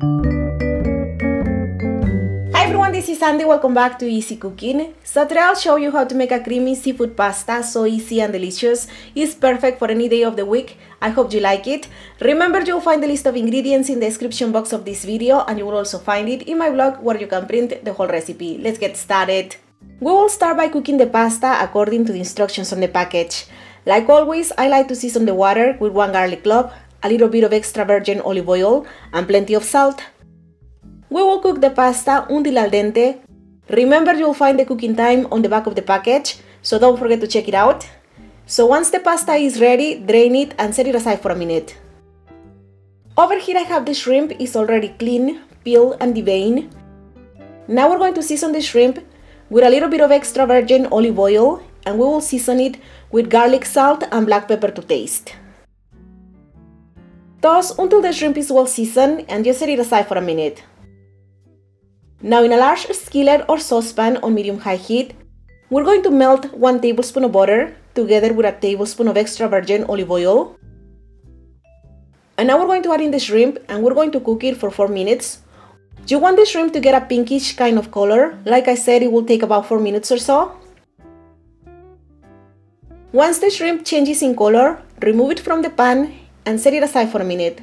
Hi everyone, this is Sandy. Welcome back to Easy Cooking. So today I'll show you how to make a creamy seafood pasta. So easy and delicious. It's perfect for any day of the week. I hope you like it. Remember, you'll find the list of ingredients in the description box of this video, and you will also find it in my blog where you can print the whole recipe. Let's get started. We will start by cooking the pasta according to the instructions on the package. Like always, I like to season the water with 1 garlic clove, a little bit of extra virgin olive oil, and plenty of salt. We will cook the pasta until al dente. Remember, you'll find the cooking time on the back of the package, so don't forget to check it out. So once the pasta is ready, drain it and set it aside for a minute. Over here I have the shrimp. It's already clean, peeled and deveined. Now we're going to season the shrimp with a little bit of extra virgin olive oil, and we will season it with garlic salt and black pepper to taste. Toss until the shrimp is well seasoned and just set it aside for a minute. Now in a large skillet or saucepan on medium-high heat, we're going to melt 1 tablespoon of butter together with a tablespoon of extra virgin olive oil. And now we're going to add in the shrimp and we're going to cook it for 4 minutes. You want the shrimp to get a pinkish kind of color. Like I said, it will take about 4 minutes or so. Once the shrimp changes in color, remove it from the pan and set it aside for a minute.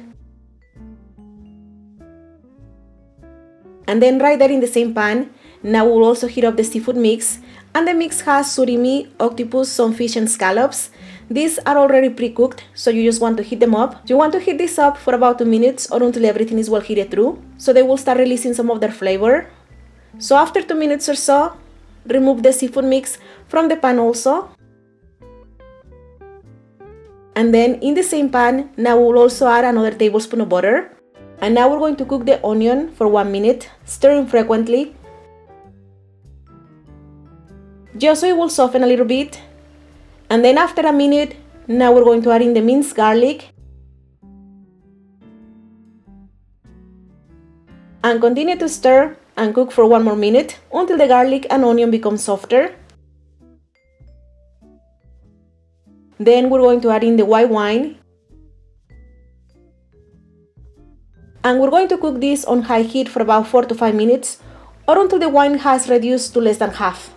And then right there in the same pan, now we'll also heat up the seafood mix. And the mix has surimi, octopus, sunfish and scallops. These are already pre-cooked, so you just want to heat them up. You want to heat this up for about 2 minutes or until everything is well heated through, so they will start releasing some of their flavor. So after 2 minutes or so, remove the seafood mix from the pan also. And then in the same pan, now we'll also add another tablespoon of butter. And now we're going to cook the onion for 1 minute, stirring frequently, just so it will soften a little bit. And then after a minute, now we're going to add in the minced garlic. And continue to stir and cook for 1 more minute until the garlic and onion become softer. Then we're going to add in the white wine. And we're going to cook this on high heat for about 4 to 5 minutes or until the wine has reduced to less than half.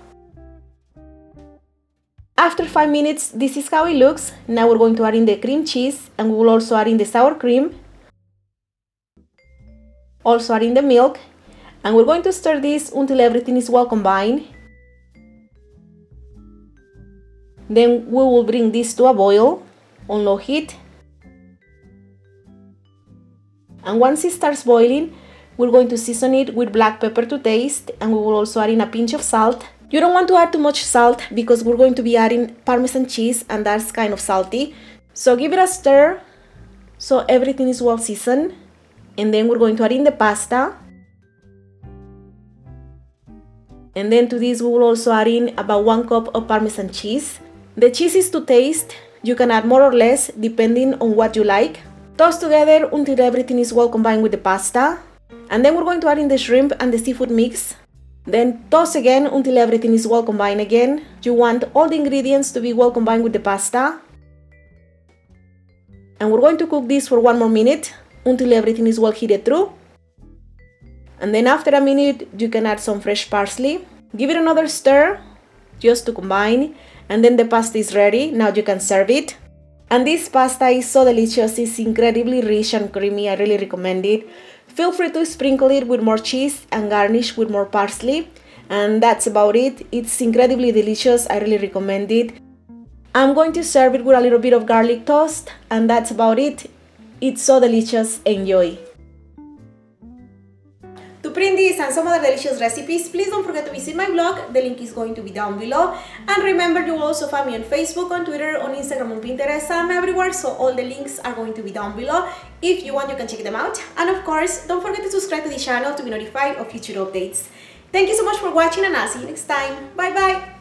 After 5 minutes, this is how it looks. Now we're going to add in the cream cheese and we will also add in the sour cream. Also add in the milk, and we're going to stir this until everything is well combined. Then we will bring this to a boil on low heat. And once it starts boiling, we're going to season it with black pepper to taste, and we will also add in a pinch of salt. You don't want to add too much salt because we're going to be adding Parmesan cheese and that's kind of salty. So give it a stir so everything is well seasoned. And then we're going to add in the pasta. And then to this we will also add in about 1 cup of Parmesan cheese. The cheese is to taste. You can add more or less depending on what you like. Toss together until everything is well combined with the pasta. And then we're going to add in the shrimp and the seafood mix. Then toss again until everything is well combined again. You want all the ingredients to be well combined with the pasta. And we're going to cook this for 1 more minute until everything is well heated through. And then after a minute, you can add some fresh parsley. Give it another stir just to combine. And then the pasta is ready. Now you can serve it. And this pasta is so delicious. It's incredibly rich and creamy. I really recommend it. Feel free to sprinkle it with more cheese and garnish with more parsley. And that's about it. It's incredibly delicious. I really recommend it. I'm going to serve it with a little bit of garlic toast. And that's about it. It's so delicious. Enjoy. To print this and some other delicious recipes, please don't forget to visit my blog. The link is going to be down below. And remember, you will also find me on Facebook, on Twitter, on Instagram, on Pinterest, and everywhere. So all the links are going to be down below. If you want, you can check them out. And of course, don't forget to subscribe to the channel to be notified of future updates. Thank you so much for watching, and I'll see you next time. Bye bye!